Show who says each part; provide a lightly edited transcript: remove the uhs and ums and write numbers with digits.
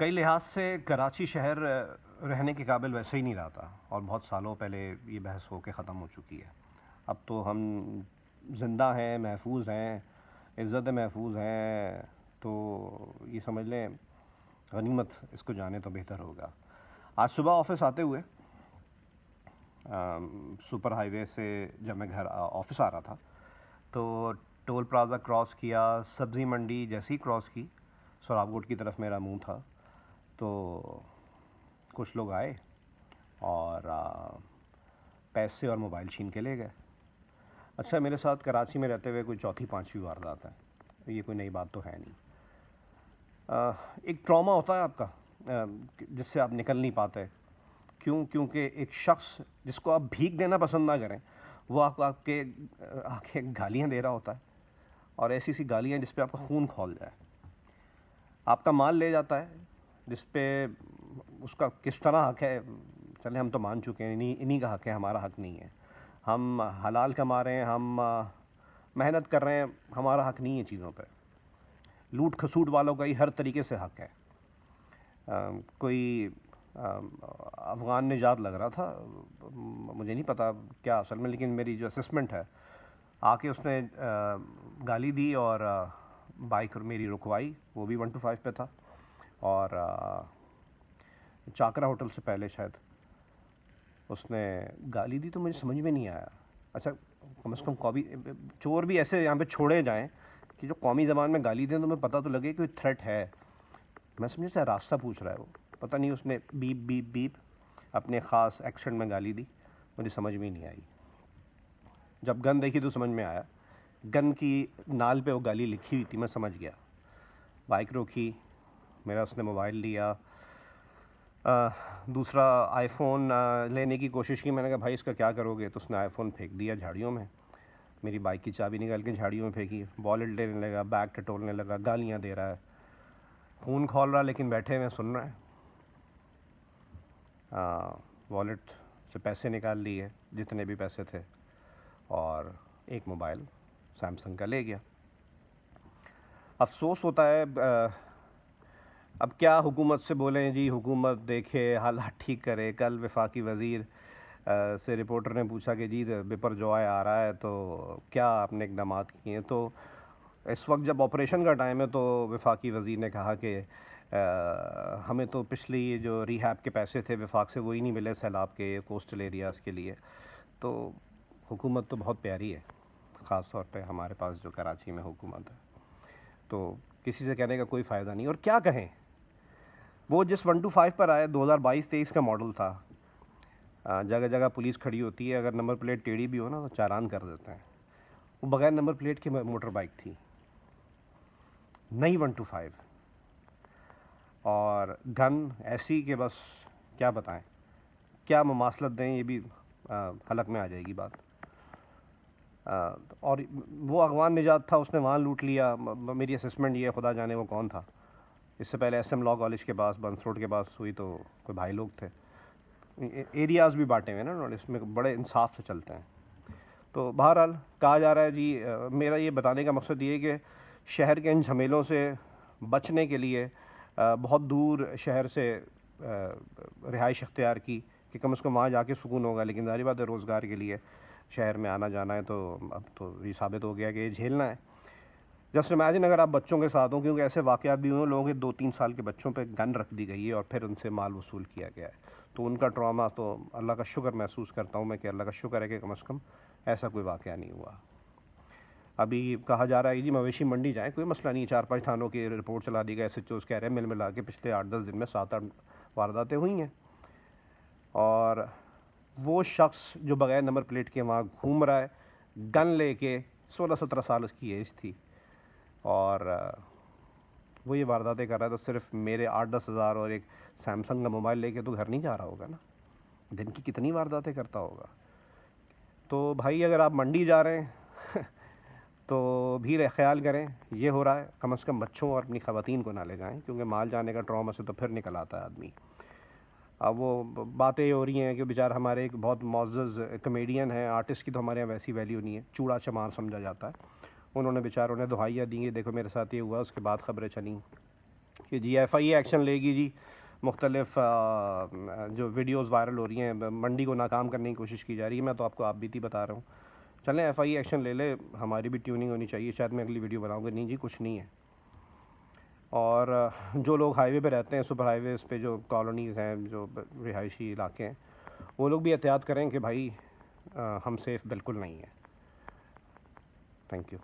Speaker 1: कई लिहाज से कराची शहर रहने के काबिल वैसे ही नहीं रहा था और बहुत सालों पहले ये बहस होकर ख़त्म हो चुकी है। अब तो हम ज़िंदा हैं, महफूज हैं, इज़्ज़त महफूज हैं, तो ये समझ लें गनीमत इसको जाने तो बेहतर होगा। आज सुबह ऑफ़िस आते हुए सुपर हाईवे से जब मैं घर ऑफ़िस आ रहा था तो टोल प्लाज़ा क्रॉस किया, सब्ज़ी मंडी जैसी क्रॉस की, सोराबकोट की तरफ मेरा मुंह था तो कुछ लोग आए और पैसे और मोबाइल छीन के ले गए। अच्छा, मेरे साथ कराची में रहते हुए कोई चौथी पांचवी वारदात है, ये कोई नई बात तो है नहीं। एक ट्रॉमा होता है आपका जिससे आप निकल नहीं पाते। क्योंकि एक शख्स जिसको आप भीख देना पसंद ना करें वो आपको आके गालियाँ दे रहा होता है, और ऐसी सी गालियाँ जिस पे आपका खून खौल जाए। आपका माल ले जाता है जिस पे उसका किस तरह हक है, चले हम तो मान चुके हैं इन्हीं का हक है, हमारा हक नहीं है। हम हलाल कमा रहे हैं, हम मेहनत कर रहे हैं, हमारा हक नहीं है चीज़ों पे। लूट खसूट वालों का ही हर तरीके से हक है। कोई अफ़गान निजात लग रहा था, मुझे नहीं पता क्या असल में, लेकिन मेरी जो असेसमेंट है आके उसने गाली दी और बाइक मेरी रुकवाई, वो भी 125 पे था, और चाकरा होटल से पहले शायद उसने गाली दी, तो मुझे समझ में नहीं आया। अच्छा, कम से कम कौमी चोर भी ऐसे यहाँ पे छोड़े जाएं कि जो कौमी ज़बान में गाली दें तो मैं पता तो लगे कोई थ्रेट है। मैं समझे चाहे रास्ता पूछ रहा है वो, पता नहीं उसने बीप बीप बीप अपने ख़ास एक्सेंट में गाली दी, मुझे समझ में ही नहीं आई। जब गन देखी तो समझ में आया, गन की नाल पे वो गाली लिखी हुई थी, मैं समझ गया। बाइक रोकी, मेरा उसने मोबाइल लिया, दूसरा आईफ़ोन लेने की कोशिश की। मैंने कहा भाई इसका क्या करोगे, तो उसने आईफ़ोन फेंक दिया झाड़ियों में। मेरी बाइक की चाबी निकाल के झाड़ियों में फेंकी, वॉलेट लेने लगा, बैग टटोलने लगा, गालियाँ दे रहा है, खून खौल रहा, लेकिन बैठे हुए सुन रहे हैं। वॉलेट से पैसे निकाल लिए जितने भी पैसे थे, और एक मोबाइल सैमसंग का ले गया। अफसोस होता है, अब क्या हुकूमत से बोलें जी, हुकूमत देखे हालात ठीक करे। कल वफाकी वज़ीर से रिपोर्टर ने पूछा कि जी बिपरजॉय आ रहा है तो क्या आपने इक़दामात किए, तो इस वक्त जब ऑपरेशन का टाइम है तो वफाकी वज़ीर ने कहा कि हमें तो पिछली जो रिहैब के पैसे थे वफाक से वही नहीं मिले सैलाब के कोस्टल एरियाज़ के लिए। तो हुकूमत तो बहुत प्यारी है, ख़ास तौर पे हमारे पास जो कराची में हुकूमत है, तो किसी से कहने का कोई फ़ायदा नहीं। और क्या कहें, वो जिस 125 पर आया 2022-23 का मॉडल था, जगह जगह पुलिस खड़ी होती है, अगर नंबर प्लेट टेढ़ी भी हो ना तो चालान कर देते हैं। वो बगैर नंबर प्लेट की मोटर बाइक थी, नई 125, और गन ऐसी कि बस क्या बताएं, क्या मुमासलत दें, ये भी हलक में आ जाएगी बात। और वो अफ़गान निजात था, उसने वहाँ लूट लिया। मेरी असेसमेंट ये है, खुदा जाने वो कौन था। इससे पहले SM लॉ कॉलेज के पास, बंस रोड के पास हुई तो कोई भाई लोग थे। एरियाज़ भी बांटे हुए ना, इसमें बड़े इंसाफ से चलते हैं। तो बहरहाल कहा जा रहा है जी, मेरा ये बताने का मकसद ये है कि शहर के इन झमेलों से बचने के लिए बहुत दूर शहर से रिहाइश अख्तियार की कि कम से कम वहाँ जाके सुकून होगा। लेकिन ज़ाहिर बात है, रोज़गार के लिए शहर में आना जाना है, तो अब तो ये साबित हो गया कि ये झेलना है। जस्ट इमेजिन अगर आप बच्चों के साथ हों, क्योंकि ऐसे वाक़यात भी हुए, लोगों के 2-3 साल के बच्चों पे गन रख दी गई है और फिर उनसे माल वसूल किया गया है। तो उनका ट्रॉमा, तो अल्लाह का शुक्र महसूस करता हूँ मैं कि अल्लाह का शुक्र है कि कम से कम ऐसा कोई वाक़या नहीं हुआ। अभी कहा जा रहा है कि जी मवेशी मंडी जाएँ, कोई मसला नहीं, 4-5 थानों की रिपोर्ट चला दी गई। SHOs कह रहे हैं मिल मिला के पिछले 8-10 दिन में 7-8 वारदातें हुई हैं। और वो शख्स जो बग़ैर नंबर प्लेट के वहाँ घूम रहा है गन लेके, 16-17 साल उसकी एज थी, और वो ये वारदातें कर रहा है, तो सिर्फ मेरे 8-10 हज़ार और एक सैमसंग का मोबाइल लेके तो घर नहीं जा रहा होगा ना। दिन की कितनी वारदातें करता होगा। तो भाई अगर आप मंडी जा रहे हैं तो भी ख्याल करें, ये हो रहा है, कम से कम बच्चों और अपनी ख़वातीन को ना ले जाएं, क्योंकि माल जाने का ट्रॉमा से तो फिर निकल आता है आदमी। अब वो बातें हो रही हैं कि बेचारा हमारे एक बहुत मुअज़्ज़ज़ कमेडियन है, आर्टिस्ट की तो हमारे यहाँ वैसी वैल्यू नहीं है, चूड़ा चमार समझा जाता है। उन्होंने बेचारों ने दुहाइयाँ दी, देखो मेरे साथ ये हुआ, उसके बाद ख़बरें चली कि जी FIA एक्शन लेगी जी, मुख्तलिफ जो वीडियोस वायरल हो रही हैं, मंडी को नाकाम करने की कोशिश की जा रही है। मैं तो आपको आप बीती बता रहा हूँ, चलें FIA एक्शन ले ले, हमारी भी ट्यूनिंग होनी चाहिए। शायद मैं अगली वीडियो बनाऊँगा, नहीं जी कुछ नहीं है। और जो लोग हाईवे पे रहते हैं, सुपर हाईवेज़ पे जो कॉलोनीज़ हैं, जो रिहायशी इलाके हैं, वो लोग भी एहतियात करें कि भाई हम सेफ़ बिल्कुल नहीं हैं। Thank you.